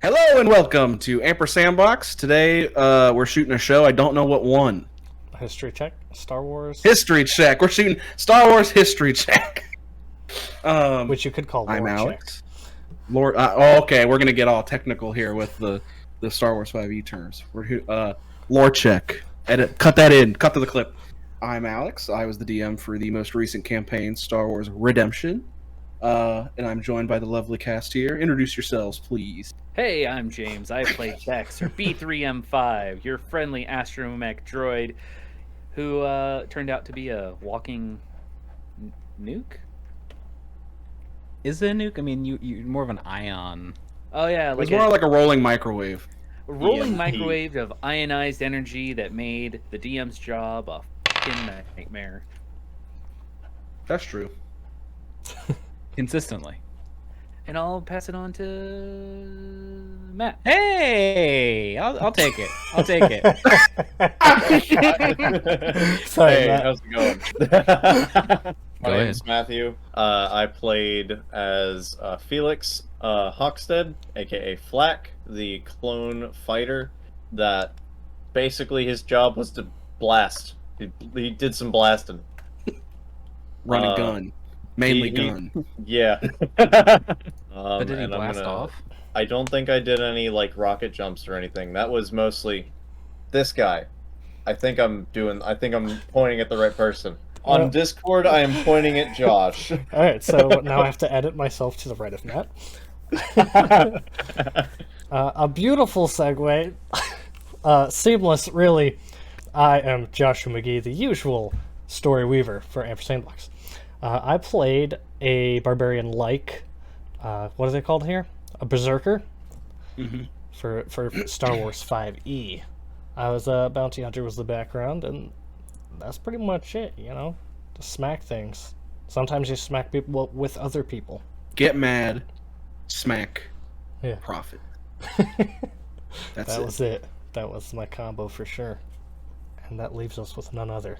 Hello and welcome to Ampersandbox. Today we're shooting a show. I don't know what one. History check. Star Wars. History check. We're shooting Star Wars history check. Which you could call lore I'm check. Alex. Lore. Okay, we're gonna get all technical here with the Star Wars 5e terms. We're lore check. Edit. Cut that in. Cut to the clip. I'm Alex. I was the DM for the most recent campaign, Star Wars Redemption. And I'm joined by the lovely cast here. Introduce yourselves, please. Hey, I'm James. I play Bex, or B3M5, your friendly astromech droid who turned out to be a walking nuke? Is it a nuke? I mean, you're more of an ion. Oh, yeah. It's more like a rolling microwave. A rolling microwave of ionized energy that made the DM's job a fucking nightmare. That's true. Consistently. And I'll pass it on to Matt. Hey, I'll take it. I'll take it. Sorry, Hey, Matt. how's it going? My Go name is Matthew. I played as Felix Hockstead, aka Flack, the clone fighter that basically his job was to blast. He did some blasting. Run a gun. Mainly gun. Yeah. But did he blast off? I don't think I did any like rocket jumps or anything. That was mostly this guy. I think I'm pointing at the right person. On Well- Discord, I am pointing at Josh. Alright, so now I have to edit myself to the right of Matt. A beautiful segue. Seamless, really. I am Joshua McGee, the usual story weaver for Ampersandbox. I played a barbarian-like, what are they called here? A berserker? For Star Wars 5e. I was a bounty hunter was the background, and that's pretty much it, you know? To smack things. Sometimes you smack people with other people. Get mad, smack, Yeah. profit. That's That it. was it. That was my combo for sure. And that leaves us with none other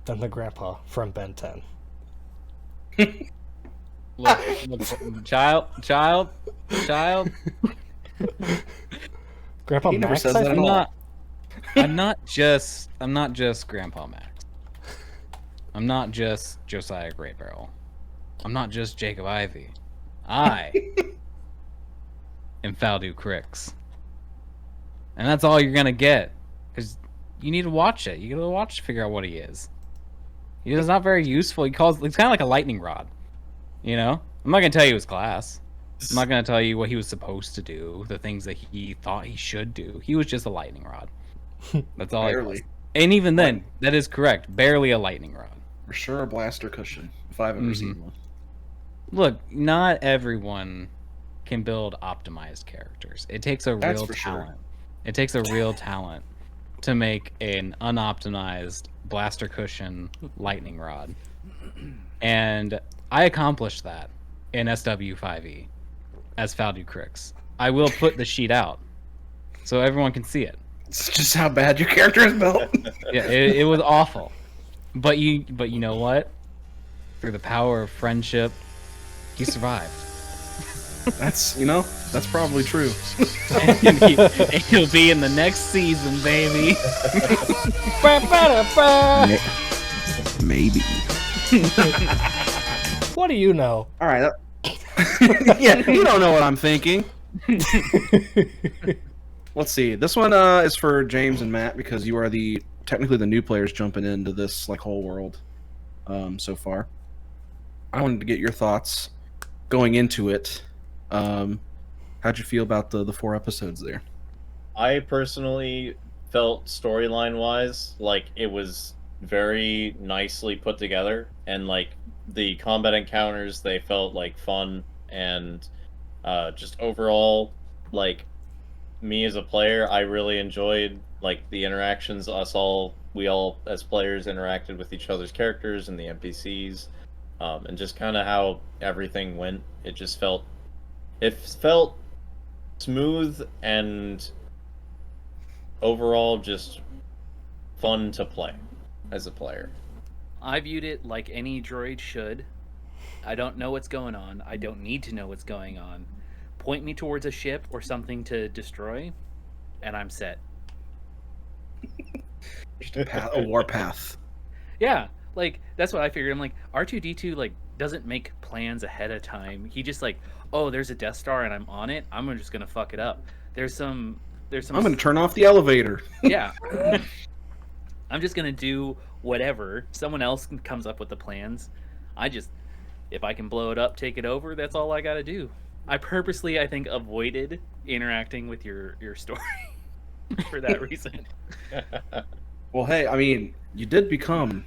than the grandpa from Ben 10. Look, child. Grandpa He never Max, says I that at think? all. I'm not just Grandpa Max. I'm not just Josiah Great Barrel. I'm not just Jacob Ivy. I am Faldu Crix. And that's all you're gonna get. Because you need to watch it. You gotta watch to figure out what he is. He's not very useful. He's kind of like a lightning rod. You know? I'm not gonna tell you his class. I'm not gonna tell you what he was supposed to do, the things that he thought he should do. He was just a lightning rod. That's all he was. Barely. And even then, that is correct. Barely a lightning rod. For sure a blaster cushion, if I've ever seen one. Look, not everyone can build optimized characters. It takes a That's real for sure. talent. It takes a real talent to make an unoptimized blaster cushion lightning rod. And I accomplished that in SW5E as Faldu Crix. I will put the sheet out so everyone can see it. It's just how bad your character is built. Yeah, it was awful. But you know what? Through the power of friendship, he survived. that's probably true. And he'll be in the next season, baby. Maybe. What do you know? All right. Yeah, you don't know what I'm thinking. Let's see. This one is for James and Matt because you are technically the new players jumping into this whole world so far. I wanted to get your thoughts going into it. How'd you feel about the 4 episodes there? I personally felt storyline-wise like it was very nicely put together, and like the combat encounters, they felt like fun, and just overall, like me as a player, I really enjoyed like the interactions we all as players interacted with each other's characters and the NPCs, and just kind of how everything went. It felt smooth and overall just fun to play as a player. I viewed it like any droid should. I don't know what's going on. I don't need to know what's going on. point me towards a ship or something to destroy, and I'm set. Just a war path. Yeah, like that's what I figured. I'm like R2D2 like doesn't make plans ahead of time. He just like, oh, there's a Death Star and I'm on it. I'm just gonna fuck it up. There's some. I'm gonna turn off the elevator. Yeah. I'm just gonna do whatever. Someone else comes up with the plans. If I can blow it up, take it over. That's all I gotta do. I purposely, I think, avoided interacting with your story for that reason. Well, hey, I mean, you did become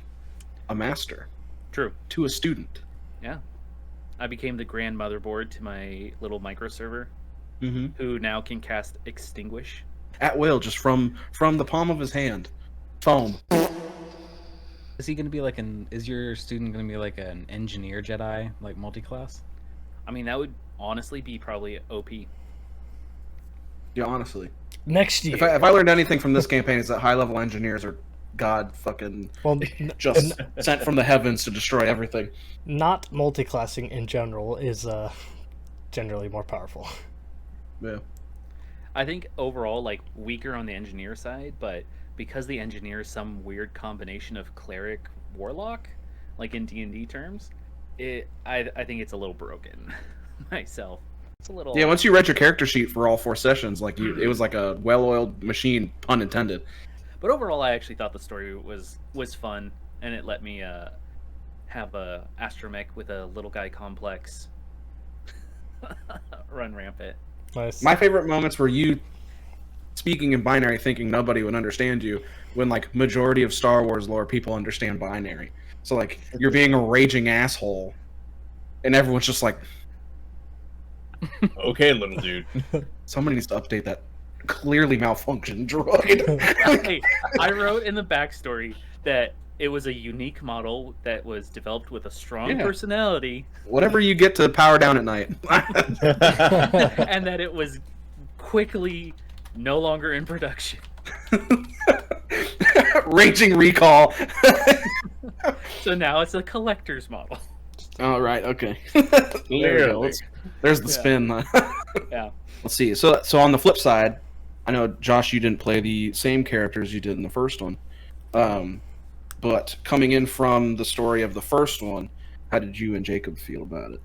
a master True. to a student. Yeah. I became the grand motherboard to my little micro server, Mm-hmm. who now can cast Extinguish. At will, just from the palm of his hand. Foam. Is he gonna be like is your student gonna be like an engineer Jedi, like multi-class? I mean, that would honestly be probably OP. Yeah, honestly. Next year. If I learned anything from this campaign, is that high-level engineers are God fucking well, just sent from the heavens to destroy everything. not multiclassing in general is generally more powerful. Yeah. I think overall, like, weaker on the engineer side, but because the engineer is some weird combination of cleric warlock, like in D&D terms, I think it's a little broken myself. It's a little. Yeah, once you read your character sheet for all 4 sessions, like it was like a well-oiled machine, pun intended. But overall, I actually thought the story was fun, and it let me have a astromech with a little guy complex run rampant. Nice. My favorite moments were you speaking in binary, thinking nobody would understand you, when like majority of Star Wars lore people understand binary. So like you're being a raging asshole, and everyone's just like, Okay, little dude. somebody needs to update that clearly malfunctioned droid. Hey, I wrote in the backstory that it was a unique model that was developed with a strong Yeah. personality, Whatever you get to power down at night. and that it was quickly no longer in production. Raging recall. So now it's a collector's model. All right. Okay. There we go. There's the spin. Yeah. Let's see. So on the flip side, I know Josh, you didn't play the same characters you did in the first one, but coming in from the story of the first one, how did you and Jacob feel about it?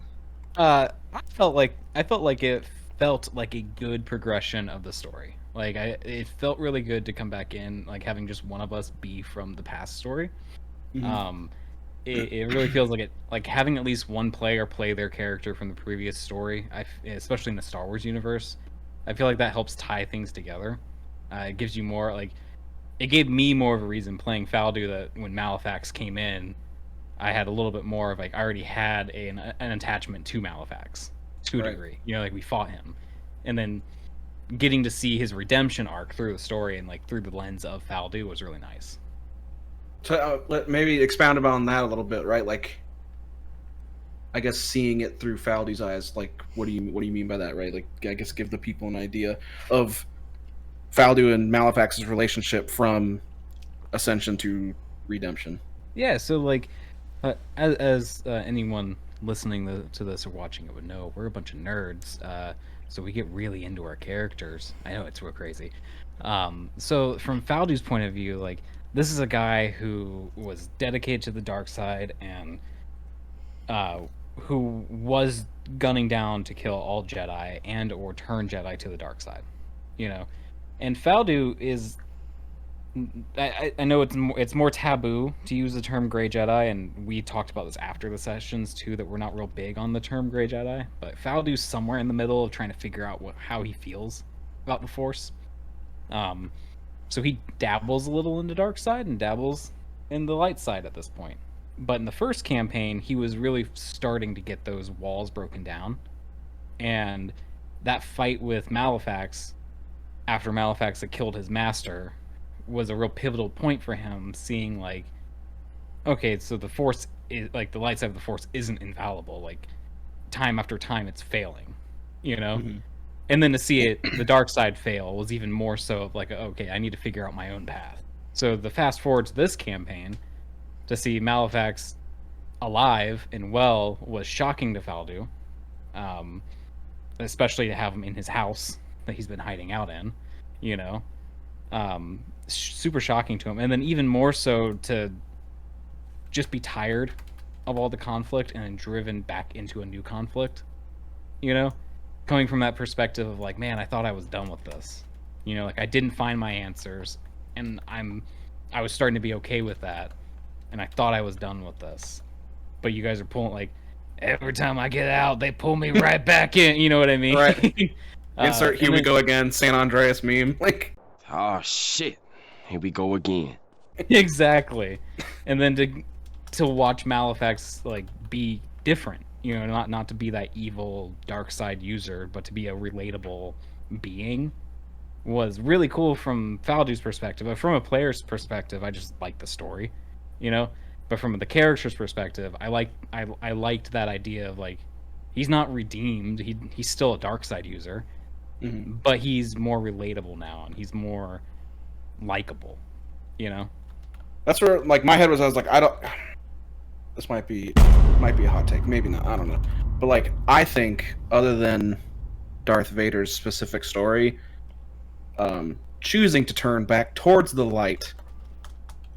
I felt like it felt like a good progression of the story. Like it felt really good to come back in, like having just one of us be from the past story. Mhm. It really feels like like having at least one player play their character from the previous story. Especially in the Star Wars universe, I feel like that helps tie things together. It gives you more like. It gave me more of a reason playing Faldu that when Malefax came in, I had a little bit more of like I already had an attachment to Malefax to a Right. degree. You know, like we fought him, and then getting to see his redemption arc through the story and like through the lens of Faldu was really nice. So maybe expound upon that a little bit, right? Like, I guess seeing it through Faldu's eyes. Like, what do you mean by that, right? Like, I guess give the people an idea of Faldu and Malefax's relationship from Ascension to Redemption. Yeah, so like, as anyone listening to this or watching it would know, we're a bunch of nerds, so we get really into our characters. I know it's real crazy. So from Faldu's point of view, like this is a guy who was dedicated to the dark side and who was gunning down to kill all Jedi and or turn Jedi to the dark side, you know. And Faldu is. I know it's more taboo to use the term Grey Jedi, and we talked about this after the sessions too, that we're not real big on the term Grey Jedi. But Faldu's somewhere in the middle of trying to figure out how he feels about the Force. So he dabbles a little in the dark side and dabbles in the light side at this point. But in the first campaign, he was really starting to get those walls broken down, and that fight with Malefax, after Malefax had killed his master, was a real pivotal point for him, seeing like, okay, so the Force is like the light side of the Force isn't infallible. Like time after time, it's failing, you know. Mm-hmm. And then to see it, the dark side fail, was even more so of like, okay, I need to figure out my own path. So the fast forward to this campaign, to see Malefax alive and well was shocking to Faldu. especially to have him in his house that he's been hiding out in, super shocking to him. And then even more so to just be tired of all the conflict and then driven back into a new conflict, coming from that perspective of like, man, I thought I was done with this, like I didn't find my answers, and I was starting to be okay with that, and I thought I was done with this, but you guys are pulling, like, every time I get out they pull me right back in, you know what I mean? Right. Insert here we go again San Andreas meme, like, oh shit, here we go again. Exactly. And then to watch Malefax like be different, not to be that evil dark side user, but to be a relatable being, was really cool from Faldu's perspective. But from a player's perspective, I just liked the story, But from the character's perspective, I liked that idea of like, he's not redeemed. He's still a dark side user, but he's more relatable now, and he's more likable, That's where like my head was. I was like, this might be a hot take, maybe not, I don't know. But like, I think other than Darth Vader's specific story, choosing to turn back towards the light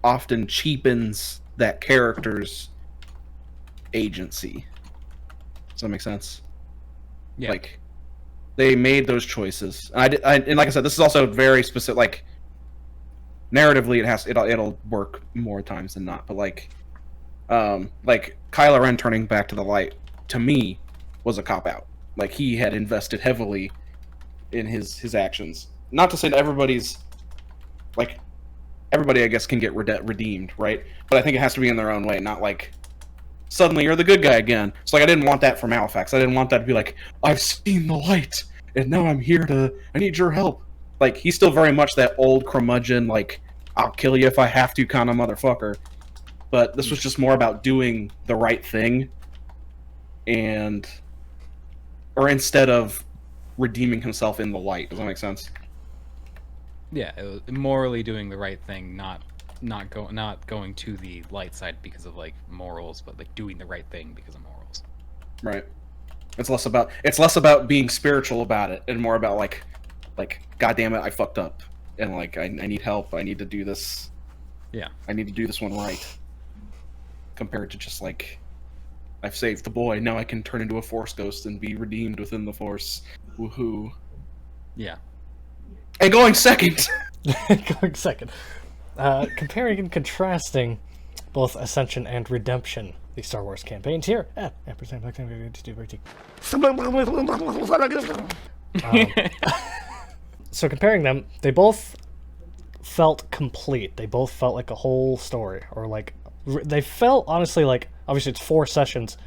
often cheapens that character's agency. Does that make sense? Yeah. Like, they made those choices, and and like I said, this is also very specific. Like, narratively, it'll work more times than not. But like Kylo Ren turning back to the light, to me, was a cop out. Like, he had invested heavily in his actions. Not to say that everybody, I guess, can get redeemed, right? But I think it has to be in their own way, not like, suddenly you're the good guy again. So like, I didn't want that for Malefax. I didn't want that to be like, I've seen the light, and now I'm here I need your help. Like, he's still very much that old curmudgeon, like, I'll kill you if I have to kind of motherfucker. But this was just more about doing the right thing, or instead of redeeming himself in the light. Does that make sense? Yeah, it was morally doing the right thing, not going to the light side because of like morals, but like doing the right thing because of morals. Right. It's less about being spiritual about it, and more about like, God damn it, I fucked up, and like I need help. I need to do this. Yeah. I need to do this one right. Compared to just like, I've saved the boy, now I can turn into a Force ghost and be redeemed within the Force. Woohoo. Yeah. And going second. Comparing and contrasting both Ascension and Redemption, the Star Wars campaigns here at Ampersandboxttrpg. So comparing them, they both felt complete. They both felt like a whole story, or like they felt honestly like, obviously it's 4 sessions.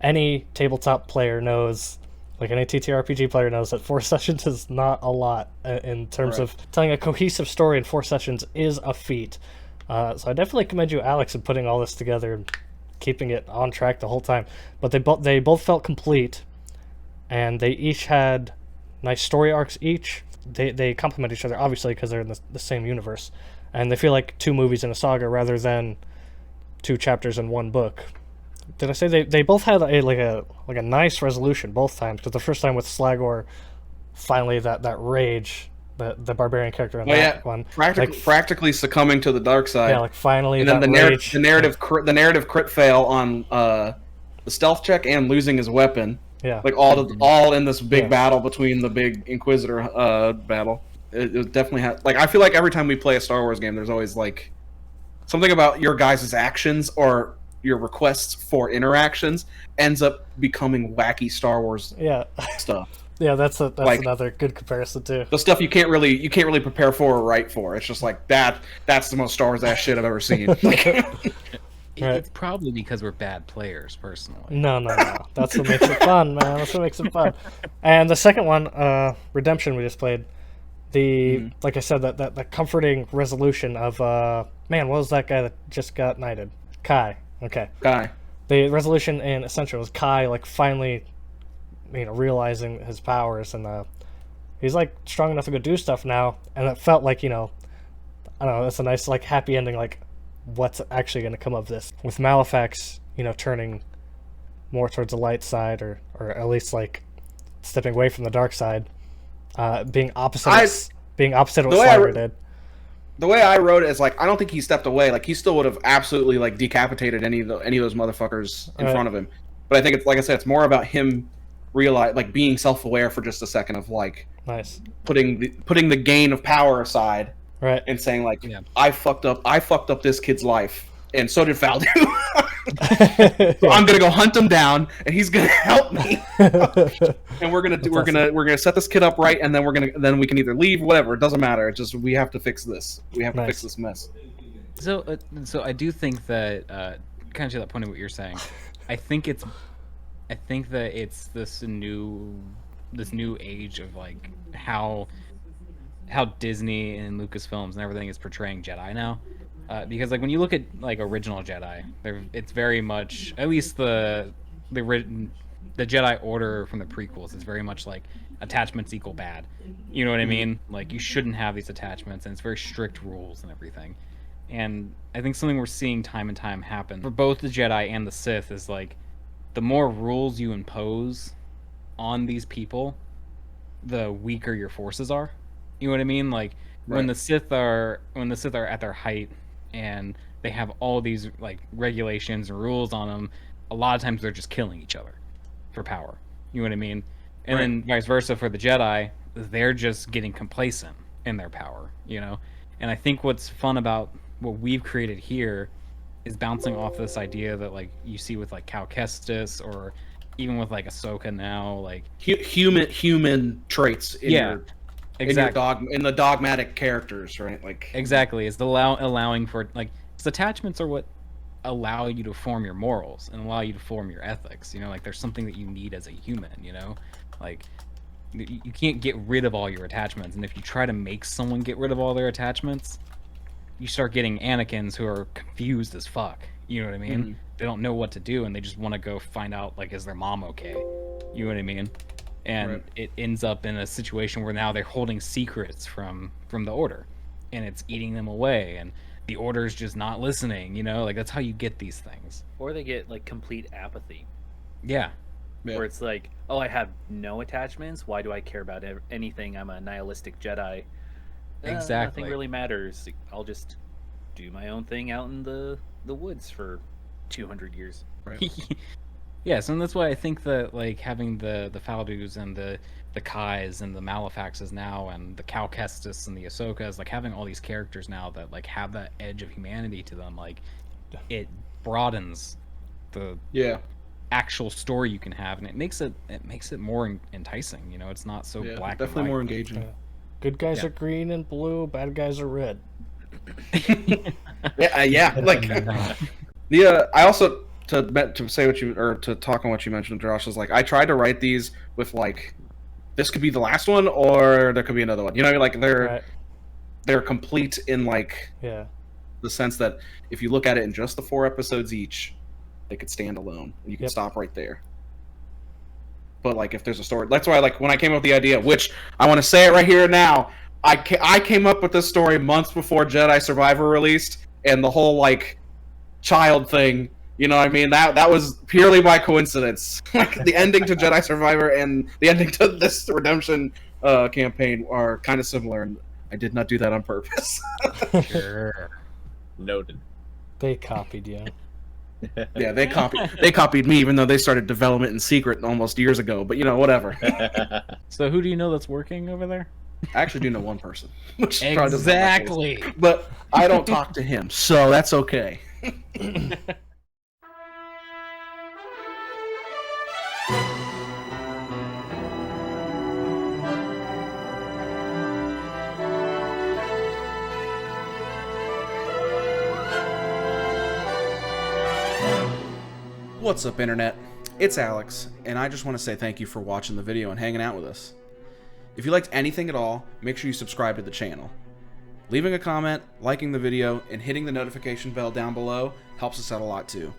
Any tabletop player knows, like any TTRPG player knows, that 4 sessions is not a lot in terms of telling a cohesive story in 4 sessions is a feat. So I definitely commend you, Alex, in putting all this together and keeping it on track the whole time. But they both felt complete, and they each had nice story arcs each. They complement each other, obviously, because they're in the same universe, and they feel like 2 movies in a saga rather than 2 chapters in 1 book. Did I say they both had a nice resolution both times? Because the first time with Slagor, finally that rage, the barbarian character in one, practically succumbing to the dark side. Yeah, like finally. And then the narrative crit fail on the stealth check and losing his weapon. Yeah. Like all in this big battle between the big Inquisitor battle. It definitely had, like, I feel like every time we play a Star Wars game, there's always like something about your guys' actions or your requests for interactions ends up becoming wacky Star Wars stuff. Yeah, that's another good comparison too. The stuff you can't really prepare for or write for. It's just like that's the most Star Wars ass shit I've ever seen. It's probably because we're bad players, personally. No. That's what makes it fun, man. That's what makes it fun. And the second one, Redemption, we just played. Like I said, that comforting resolution of man, what was that guy that just got knighted? Kai. Okay. Kai. The resolution in Ascension was Kai, like, finally, realizing his powers, and he's like strong enough to go do stuff now, and it felt like, I don't know, it's a nice, like, happy ending, like, what's actually going to come of this. With Malefax, turning more towards the light side, or at least, like, stepping away from the dark side, being opposite of the what way I Slimer did. The way I wrote it is like I don't think he stepped away. Like he still would have absolutely like decapitated any of those motherfuckers in front of him. But I think it's like I said, it's more about him being self-aware for just a second of like putting the gain of power aside, right, and saying like I fucked up this kid's life, and so did Faldu. So I'm gonna go hunt him down, and he's gonna help me. And we're gonna set this kid up right, and then we can either leave, whatever. It doesn't matter. It's just we have to fix this. We have to fix this mess. So I do think that kind of to that point of what you're saying, I think that it's this new age of like how Disney and Lucasfilms and everything is portraying Jedi now. Because like when you look at like original Jedi, it's very much, at least the Jedi Order from the prequels is very much like attachments equal bad. You know what I mean? Like you shouldn't have these attachments, and it's very strict rules and everything. And I think something we're seeing time and time happen for both the Jedi and the Sith is like the more rules you impose on these people, the weaker your forces are. You know what I mean? Like when the Sith are at their height and they have all these like regulations and rules on them, a lot of times they're just killing each other for power. You know what I mean? And then vice versa for the Jedi, they're just getting complacent in their power, you know? And I think what's fun about what we've created here is bouncing off this idea that like you see with like Cal Kestis, or even with like Ahsoka now, like human traits in exactly. in the dogmatic characters, right? Like exactly, it's allowing for like because attachments are what allow you to form your morals and allow you to form your ethics. You know, like there's something that you need as a human. You know, like you can't get rid of all your attachments, and if you try to make someone get rid of all their attachments, you start getting Anakins who are confused as fuck. You know what I mean? Mm-hmm. They don't know what to do, and they just want to go find out like, is their mom okay? You know what I mean? And it ends up in a situation where now they're holding secrets from the Order, and it's eating them away, and the Order's just not listening. You know, like that's how you get these things. Or they get like complete apathy. Yeah. Where it's like, oh, I have no attachments. Why do I care about anything? I'm a nihilistic Jedi. Exactly. Nothing really matters. I'll just do my own thing out in the woods for 200 years. Right. Yes, and that's why I think that like having the Faldus and the Kais and the Malefaxes now, and the Cal Kestis and the Ahsokas, like having all these characters now that like have that edge of humanity to them, like it broadens the actual story you can have, and it makes it more enticing. You know, it's not so black. Definitely and white. More engaging. Good guys are green and blue. Bad guys are red. Like I also to say what you or to talk on what you mentioned, Josh, is like I tried to write these with like this could be the last one or there could be another one. You know, like they're complete in like the sense that if you look at it in just the 4 episodes each, they could stand alone. You can stop right there. But like if there's a story, that's why like when I came up with the idea, which I want to say it right here now, I came up with this story months before Jedi Survivor released, and the whole like child thing, you know what I mean? That was purely by coincidence. Like the ending to Jedi Survivor and the ending to this Redemption campaign are kind of similar, and I did not do that on purpose. Sure. Noted. They copied you. Yeah, they copied me, even though they started development in secret almost years ago. But you know, whatever. So who do you know that's working over there? I actually do know one person. Which exactly. But I don't talk to him, so that's okay. What's up, Internet? It's Alex, and I just want to say thank you for watching the video and hanging out with us. If you liked anything at all, make sure you subscribe to the channel. Leaving a comment, liking the video, and hitting the notification bell down below helps us out a lot too.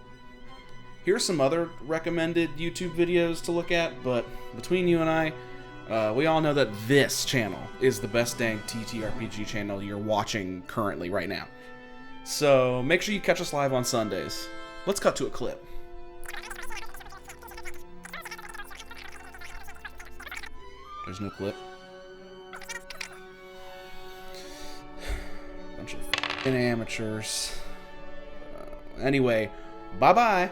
Here's some other recommended YouTube videos to look at, but between you and I, we all know that this channel is the best dang TTRPG channel you're watching currently right now. So make sure you catch us live on Sundays. Let's cut to a clip. There's no clip. Bunch of fucking amateurs. Anyway, bye-bye.